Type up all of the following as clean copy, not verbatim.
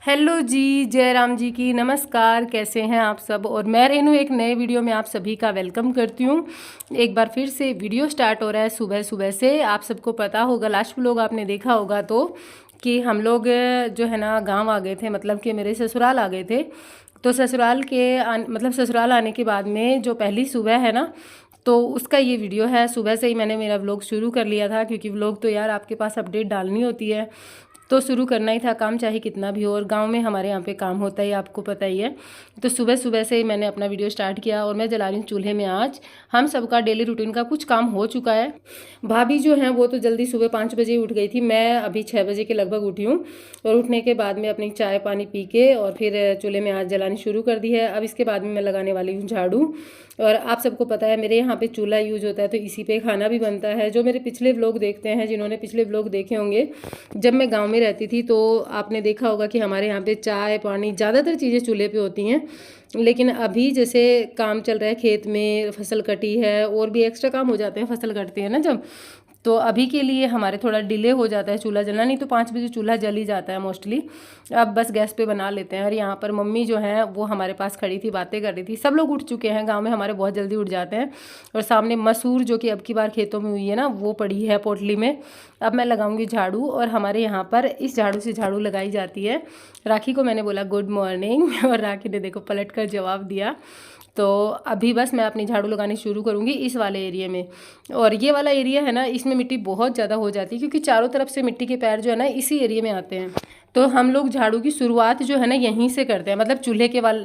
Hello जी, जय राम जी की नमस्कार। कैसे हैं आप सब। और मैं रेनू एक नए वीडियो में आप सभी का वेलकम करती हूँ। एक बार फिर से वीडियो स्टार्ट हो रहा है सुबह सुबह से। आप सबको पता होगा, लास्ट व्लॉग आपने देखा होगा तो कि हम लोग जो है ना गांव आ गए थे, मतलब कि मेरे ससुराल आ गए थे। तो ससुराल के मतलब ससुराल आने के बाद में जो पहली सुबह है ना, तो उसका ये वीडियो है। सुबह से ही मैंने मेरा व्लॉग शुरू कर लिया था, क्योंकि व्लॉग तो यार आपके पास अपडेट डालनी होती है तो शुरू करना ही था, काम चाहे कितना भी हो। और गांव में हमारे यहाँ पे काम होता है, आपको पता ही है। तो सुबह सुबह से ही मैंने अपना वीडियो स्टार्ट किया और मैं जला रही हूँ चूल्हे में आज। हम सबका डेली रूटीन का कुछ काम हो चुका है। भाभी जो हैं वो तो जल्दी सुबह 5 बजे उठ गई थी, मैं अभी 6 बजे के लगभग उठी हूँ। और उठने के बाद में अपनी चाय पानी पी के और फिर चूल्हे में आज जलानी शुरू कर दी है। अब इसके बाद में मैं लगाने वाली हूँ झाड़ू। और आप सबको पता है मेरे यहाँ पे चूल्हा यूज होता है, तो इसी पे खाना भी बनता है। जो मेरे पिछले व्लॉग देखते हैं, जिन्होंने पिछले व्लॉग देखे होंगे, जब मैं गांव में रहती थी तो आपने देखा होगा कि हमारे यहाँ पे चाय पानी ज़्यादातर चीज़ें चूल्हे पे होती हैं। लेकिन अभी जैसे काम चल रहा है, खेत में फसल कटी है और भी एक्स्ट्रा काम हो जाते हैं, फसल कटती है ना जब, तो अभी के लिए हमारे थोड़ा डिले हो जाता है चूल्हा जलना। नहीं तो 5 बजे चूल्हा जल ही जाता है मोस्टली। अब बस गैस पे बना लेते हैं। और यहाँ पर मम्मी जो है वो हमारे पास खड़ी थी, बातें कर रही थी। सब लोग उठ चुके हैं, गांव में हमारे बहुत जल्दी उठ जाते हैं। और सामने मसूर जो कि अब की बार खेतों में हुई है ना, वो पड़ी है पोटली में। अब मैं लगाऊंगी झाड़ू। और हमारे यहाँ पर इस झाड़ू से झाड़ू लगाई जाती है। राखी को मैंने बोला गुड मॉर्निंग और राखी ने देखो पलट कर जवाब दिया। तो अभी बस मैं अपनी झाड़ू लगानी शुरू करूँगी इस वाले एरिया में। और ये वाला एरिया है ना, इसमें मिट्टी बहुत ज़्यादा हो जाती है, क्योंकि चारों तरफ से मिट्टी के पैर जो है ना इसी एरिया में आते हैं। तो हम लोग झाड़ू की शुरुआत जो है ना यहीं से करते हैं, मतलब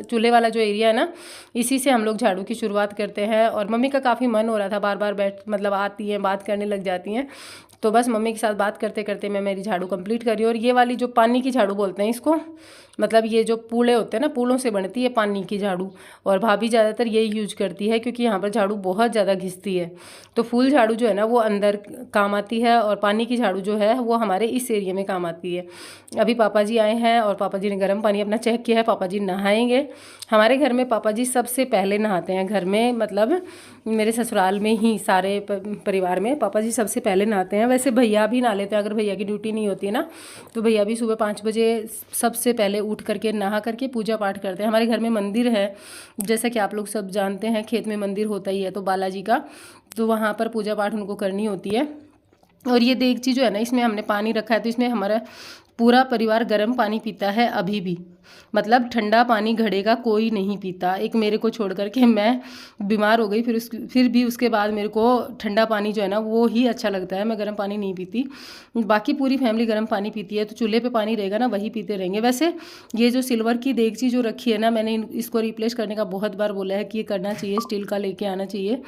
चूल्हे वाला जो एरिया है ना, इसी से हम लोग झाड़ू की शुरुआत करते हैं। और मम्मी का काफ़ी मन हो रहा था, बार बार मतलब आती हैं, बात करने लग जाती हैं। तो बस मम्मी के साथ बात करते करते मैं मेरी झाड़ू कंप्लीट कर रही हूँ। और ये वाली जो पानी की झाड़ू बोलते हैं इसको, मतलब ये जो पूले होते हैं ना, पूलों से बनती है पानी की झाड़ू। और भाभी ज़्यादातर यही यूज करती है, क्योंकि यहाँ पर झाड़ू बहुत ज़्यादा घिसती है। तो फूल झाड़ू जो है ना वो अंदर काम आती है, और पानी की झाड़ू जो है वो हमारे इस एरिया में काम आती है। अभी पापा जी आए हैं और पापा जी ने गर्म पानी अपना चेक किया है। पापा जी नहाएंगे। हमारे घर में पापा जी सबसे पहले नहाते हैं, घर में मतलब मेरे ससुराल में ही सारे परिवार में पापा जी सबसे पहले नहाते हैं। वैसे भैया भी नहा लेते हैं, अगर भैया की ड्यूटी नहीं होती है ना, तो भैया भी सुबह 5 बजे सबसे पहले उठ करके नहा करके पूजा पाठ करते हैं। हमारे घर में मंदिर है, जैसा कि आप लोग सब जानते हैं, खेत में मंदिर होता ही है तो बालाजी का, तो वहाँ पर पूजा पाठ उनको करनी होती है। और ये देगची जो है ना, इसमें हमने पानी रखा है, तो इसमें हमारा पूरा परिवार गर्म पानी पीता है अभी भी। मतलब ठंडा पानी घड़े का कोई नहीं पीता, एक मेरे को छोड़ करके। मैं बीमार हो गई, फिर भी उसके बाद मेरे को ठंडा पानी जो है ना वो ही अच्छा लगता है, मैं गर्म पानी नहीं पीती। बाकी पूरी फैमिली गर्म पानी पीती है, तो चूल्हे पे पानी रहेगा ना वही पीते रहेंगे। वैसे ये जो सिल्वर की देगची जो रखी है ना, मैंने इसको रिप्लेस करने का बहुत बार बोला है कि ये करना चाहिए, स्टील का लेके आना चाहिए।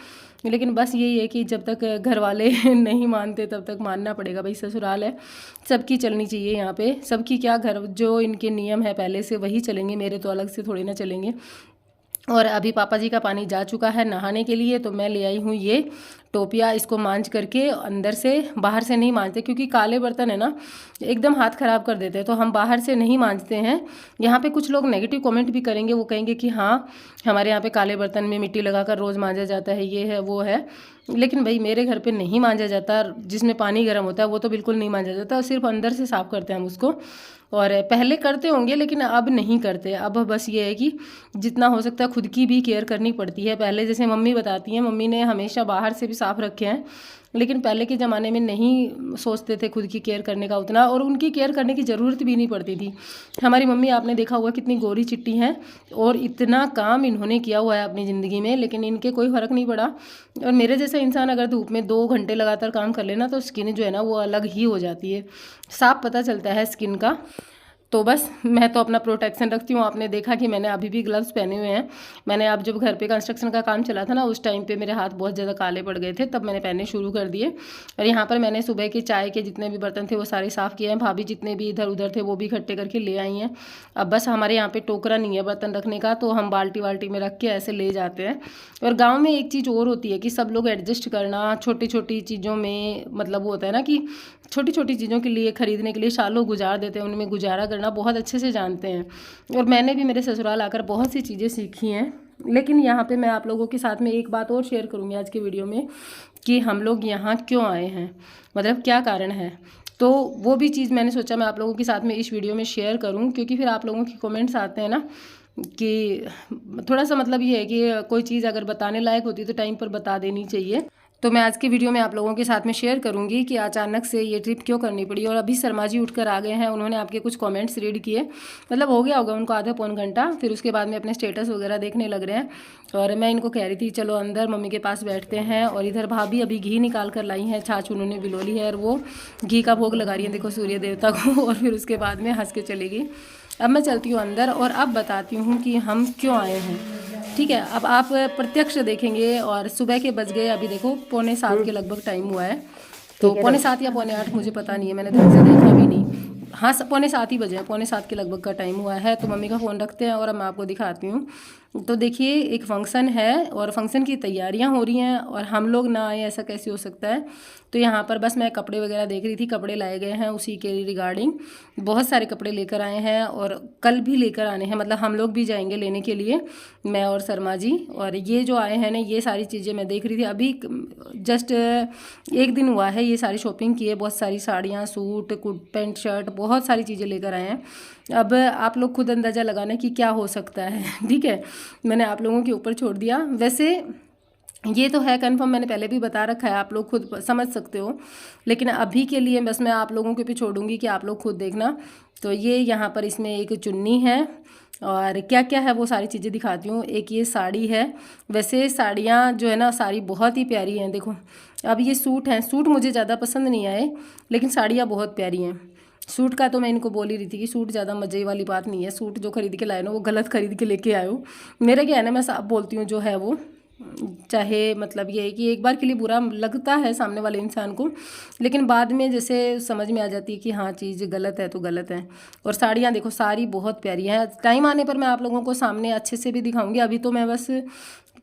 लेकिन बस यही है कि जब तक घर वाले नहीं मानते तब तक मानना पड़ेगा। भाई ससुराल है, सबकी चलनी चाहिए यहाँ पे। सबकी क्या, घर जो इनके नियम है पहले से वही चलेंगे, मेरे तो अलग से थोड़ी ना चलेंगे। और अभी पापा जी का पानी जा चुका है नहाने के लिए, तो मैं ले आई हूँ ये टोपिया। इसको मांज करके अंदर से, बाहर से नहीं मांजते, क्योंकि काले बर्तन है ना एकदम हाथ ख़राब कर देते हैं, तो हम बाहर से नहीं मांजते हैं। यहाँ पे कुछ लोग नेगेटिव कमेंट भी करेंगे, वो कहेंगे कि हाँ हमारे यहाँ पे काले बर्तन में मिट्टी लगाकर रोज़ मांजा जाता है, ये है वो है। लेकिन भाई मेरे घर पे नहीं मांजा जाता, जिसमें पानी गर्म होता है वो तो बिल्कुल नहीं मांजा जाता, सिर्फ अंदर से साफ़ करते हैं हम उसको। और पहले करते होंगे लेकिन अब नहीं करते। अब बस ये है कि जितना हो सकता है खुद की भी केयर करनी पड़ती है। पहले जैसे मम्मी बताती हैं, मम्मी ने हमेशा बाहर से भी साफ़ रखे हैं, लेकिन पहले के ज़माने में नहीं सोचते थे खुद की केयर करने का उतना, और उनकी केयर करने की ज़रूरत भी नहीं पड़ती थी। हमारी मम्मी आपने देखा होगा कितनी गोरी चिट्टी हैं, और इतना काम इन्होंने किया हुआ है अपनी ज़िंदगी में, लेकिन इनके कोई फ़र्क नहीं पड़ा। और मेरे जैसा इंसान अगर धूप में 2 घंटे लगातार काम कर लेना, तो स्किन जो है ना वो अलग ही हो जाती है, साफ पता चलता है स्किन का। तो बस मैं तो अपना प्रोटेक्शन रखती हूँ। आपने देखा कि मैंने अभी भी ग्लव्स पहने हुए हैं। मैंने अब जब घर पे कंस्ट्रक्शन का काम चला था ना, उस टाइम पे मेरे हाथ बहुत ज़्यादा काले पड़ गए थे, तब मैंने पहनने शुरू कर दिए। और यहाँ पर मैंने सुबह के चाय के जितने भी बर्तन थे वो सारे साफ़ किए हैं। भाभी जितने भी इधर उधर थे वो भी इकट्ठे करके ले आई हैं। अब बस हमारे यहाँ पर टोकरा नहीं है बर्तन रखने का, तो हम बाल्टी वाल्टी में रख के ऐसे ले जाते हैं। और गाँव में एक चीज़ और होती है कि सब लोग एडजस्ट करना, छोटी छोटी चीज़ों में, मतलब वो होता है ना कि छोटी छोटी चीज़ों के लिए खरीदने के लिए सालों गुजार देते हैं, उनमें गुजारा करना बहुत अच्छे से जानते हैं। और मैंने भी मेरे ससुराल आकर बहुत सी चीज़ें सीखी हैं। लेकिन यहाँ पे मैं आप लोगों के साथ में एक बात और शेयर करूँगी आज के वीडियो में, कि हम लोग यहाँ क्यों आए हैं, मतलब क्या कारण है। तो वो भी चीज़ मैंने सोचा मैं आप लोगों के साथ में इस वीडियो में शेयर करूं, क्योंकि फिर आप लोगों के कमेंट्स आते हैं ना कि थोड़ा सा मतलब ये है कि कोई चीज़ अगर बताने लायक होती है तो टाइम पर बता देनी चाहिए। तो मैं आज की वीडियो में आप लोगों के साथ में शेयर करूंगी कि अचानक से ये ट्रिप क्यों करनी पड़ी। और अभी शर्मा जी उठकर आ गए हैं, उन्होंने आपके कुछ कमेंट्स रीड किए, मतलब हो गया होगा उनको आधा पौन घंटा। फिर उसके बाद में अपने स्टेटस वगैरह देखने लग रहे हैं और मैं इनको कह रही थी चलो अंदर मम्मी के पास बैठते हैं। और इधर भाभी अभी घी निकाल कर लाई हैं, छाछ उन्होंने बिलोली है और वो घी का भोग लगा रही है देखो सूर्य देवता को। और फिर उसके बाद में हंस के चली गई। अब मैं चलती हूँ अंदर और अब बताती हूँ कि हम क्यों आए हैं। ठीक है, अब आप प्रत्यक्ष देखेंगे। और सुबह के बज गए, अभी देखो 6:45 के लगभग टाइम हुआ है। तो 7:45 या 7:45 मुझे पता नहीं है, मैंने ढंग से देखा भी नहीं। हाँ 7:45 ही बजे हैं, 7:45 के लगभग का टाइम हुआ है। तो मम्मी का फ़ोन रखते हैं और अब मैं आपको दिखाती हूँ। तो देखिए एक फंक्शन है और फंक्शन की तैयारियां हो रही हैं और हम लोग ना आए, ऐसा कैसे हो सकता है। तो यहाँ पर बस मैं कपड़े वगैरह देख रही थी, कपड़े लाए गए हैं उसी के रिगार्डिंग। बहुत सारे कपड़े लेकर आए हैं और कल भी लेकर आने हैं, मतलब हम लोग भी जाएंगे लेने के लिए, मैं और शर्मा जी। और ये जो आए हैं ना, ये सारी चीज़ें मैं देख रही थी अभी, जस्ट एक दिन हुआ है ये सारी शॉपिंग की है। बहुत सारी साड़ियाँ, सूट, पैंट शर्ट, बहुत सारी चीज़ें लेकर आए हैं। अब आप लोग खुद अंदाज़ा लगाना कि क्या हो सकता है। ठीक है, मैंने आप लोगों के ऊपर छोड़ दिया। वैसे ये तो है कंफर्म, मैंने पहले भी बता रखा है, आप लोग खुद समझ सकते हो। लेकिन अभी के लिए बस मैं आप लोगों के पे छोड़ूंगी कि आप लोग खुद देखना। तो ये यहाँ पर इसमें एक चुन्नी है और क्या क्या है वो सारी चीज़ें दिखाती हूँ। एक ये साड़ी है, वैसे साड़ियाँ जो है ना सारी बहुत ही प्यारी हैं देखो। अब ये सूट हैं, सूट मुझे ज़्यादा पसंद नहीं आए, लेकिन साड़ियाँ बहुत प्यारी हैं। सूट का तो मैं इनको बोल ही रही थी कि सूट ज़्यादा मज़े वाली बात नहीं है, सूट जो खरीद के लाए ना वो गलत खरीद के लेके आए हो। मेरा क्या है ना, मैं साफ बोलती हूँ जो है वो, चाहे मतलब ये है कि एक बार के लिए बुरा लगता है सामने वाले इंसान को, लेकिन बाद में जैसे समझ में आ जाती है कि हाँ चीज़ गलत है तो गलत है। और साड़ियाँ देखो सारी बहुत प्यारी हैं। टाइम आने पर मैं आप लोगों को सामने अच्छे से भी दिखाऊंगी, अभी तो मैं बस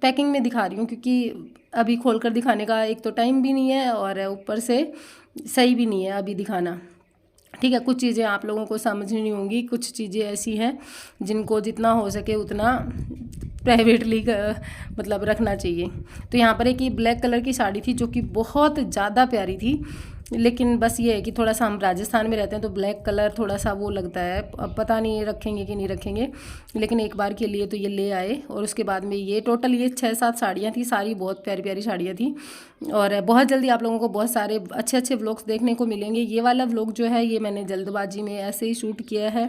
पैकिंग में दिखा रही हूँ, क्योंकि अभी खोल कर दिखाने का एक तो टाइम भी नहीं है और ऊपर से सही भी नहीं है अभी दिखाना। ठीक है, कुछ चीज़ें आप लोगों को समझनी होंगी, कुछ चीज़ें ऐसी हैं जिनको जितना हो सके उतना प्राइवेटली मतलब रखना चाहिए। तो यहाँ पर एक ये ब्लैक कलर की साड़ी थी जो कि बहुत ज़्यादा प्यारी थी, लेकिन बस ये है कि थोड़ा सा हम राजस्थान में रहते हैं तो ब्लैक कलर थोड़ा सा वो लगता है, अब पता नहीं रखेंगे कि नहीं रखेंगे, लेकिन एक बार के लिए तो ये ले आए। और उसके बाद में ये टोटल ये 6-7 साड़ियाँ थी, सारी बहुत प्यारी प्यारी साड़ियाँ थी। और बहुत जल्दी आप लोगों को बहुत सारे अच्छे अच्छे व्लॉग्स देखने को मिलेंगे। ये वाला व्लॉग जो है ये मैंने जल्दबाजी में ऐसे ही शूट किया है,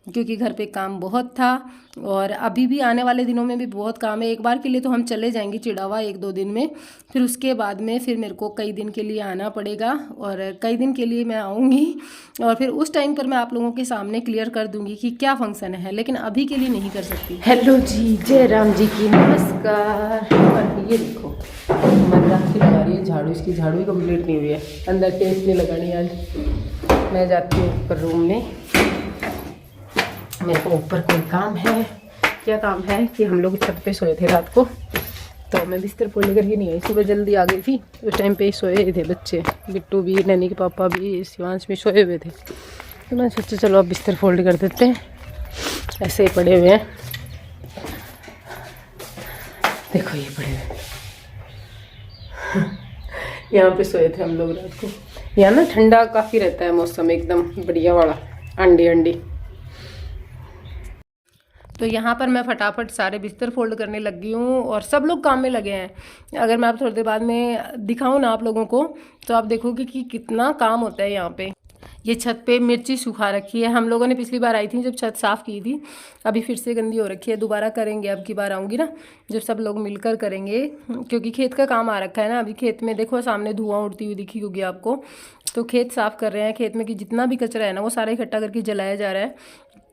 क्योंकि घर पे काम बहुत था और अभी भी आने वाले दिनों में भी बहुत काम है। एक बार के लिए तो हम चले जाएंगे चिड़ावा 1-2 दिन में, फिर उसके बाद में फिर मेरे को कई दिन के लिए आना पड़ेगा और कई दिन के लिए मैं आऊँगी और फिर उस टाइम पर मैं आप लोगों के सामने क्लियर कर दूंगी कि क्या फंक्शन है, लेकिन अभी के लिए नहीं कर सकती। हेलो जी, जय राम जी की नमस्कार। और ये देखो हमारी राखी लगा रही है, झाड़ू, इसकी झाड़ू ही कंप्लीट नहीं हुई है, अंदर टेस्ट नहीं लगानी आज। मैं जाती हूँ ऊपर रूम में, मेरे को ऊपर कोई काम है। क्या काम है कि हम लोग छत पे सोए थे रात को, तो मैं बिस्तर फोल्ड करके नहीं आई, सुबह जल्दी आ गई थी। उस टाइम पे ही सोए थे बच्चे, बिट्टू भी, नैनी के पापा भी, शिवांश भी सोए हुए थे। तो मैं सोचा चलो अब बिस्तर फोल्ड कर देते हैं, ऐसे ही पड़े हुए हैं। देखो ये पड़े हुए यहाँ पे सोए थे हम लोग रात को। यहाँ ना ठंडा काफ़ी रहता है मौसम, एकदम बढ़िया वाला, अंडी अंडी। तो यहाँ पर मैं फटाफट सारे बिस्तर फोल्ड करने लग गई हूँ और सब लोग काम में लगे हैं। अगर मैं आप थोड़ी देर बाद में दिखाऊँ ना आप लोगों को, तो आप देखोगे कि कितना काम होता है यहाँ पे। ये छत पे मिर्ची सुखा रखी है, हम लोगों ने पिछली बार आई थी जब छत साफ़ की थी, अभी फिर से गंदी हो रखी है, दोबारा करेंगे। अब की बार आऊँगी ना जब सब लोग मिलकर करेंगे, क्योंकि खेत का काम आ रखा है ना। अभी खेत में देखो सामने धुआं उड़ती हुई दिखी होगी आपको, तो खेत साफ़ कर रहे हैं। खेत में कि जितना भी कचरा है ना वो सारा इकट्ठा करके जलाया जा रहा है।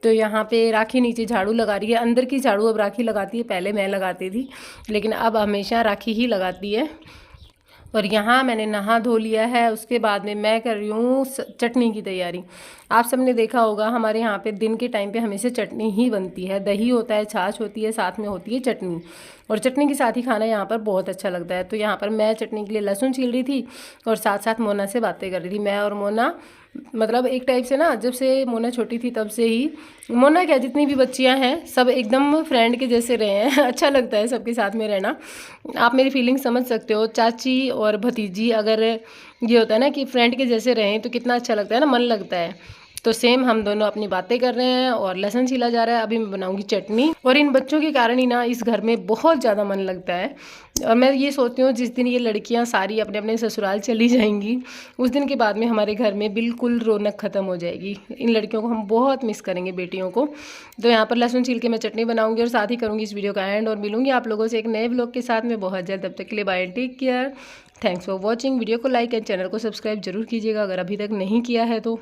तो यहाँ पे राखी नीचे झाड़ू लगा रही है, अंदर की झाड़ू अब राखी लगाती है, पहले मैं लगाती थी, लेकिन अब हमेशा राखी ही लगाती है। और यहाँ मैंने नहा धो लिया है, उसके बाद में मैं कर रही हूँ चटनी की तैयारी। आप सबने देखा होगा हमारे यहाँ पे दिन के टाइम पे हमेशा चटनी ही बनती है, दही होता है, छाछ होती है, साथ में होती है चटनी, और चटनी के साथ ही खाना यहाँ पर बहुत अच्छा लगता है। तो यहाँ पर मैं चटनी के लिए लहसुन छील रही थी और साथ साथ मोना से बातें कर रही थी। मैं और मोना मतलब एक टाइप से ना, जब से मोना छोटी थी तब से ही, मोना क्या जितनी भी बच्चियां हैं सब एकदम फ्रेंड के जैसे रहे हैं। अच्छा लगता है सबके साथ में रहना। आप मेरी फीलिंग समझ सकते हो। चाची और भतीजी अगर ये होता है ना कि फ्रेंड के जैसे रहें तो कितना अच्छा लगता है ना, मन लगता है। तो सेम हम दोनों अपनी बातें कर रहे हैं और लहसुन छीला जा रहा है। अभी मैं बनाऊंगी चटनी, और इन बच्चों के कारण ही ना इस घर में बहुत ज़्यादा मन लगता है। और मैं ये सोचती हूँ जिस दिन ये लड़कियाँ सारी अपने अपने ससुराल चली जाएंगी, उस दिन के बाद में हमारे घर में बिल्कुल रौनक ख़त्म हो जाएगी। इन लड़कियों को हम बहुत मिस करेंगे, बेटियों को। तो यहाँ पर लहसुन छील के मैं चटनी बनाऊंगी और साथ ही करूँगी इस वीडियो का एंड, और मिलूंगी आप लोगों से एक नए व्लॉग के साथ में बहुत जल्द। तब तक के लिए bye, take care, thanks for watching. Video को लाइक एंड चैनल को सब्सक्राइब जरूर कीजिएगा अगर अभी तक नहीं किया है तो।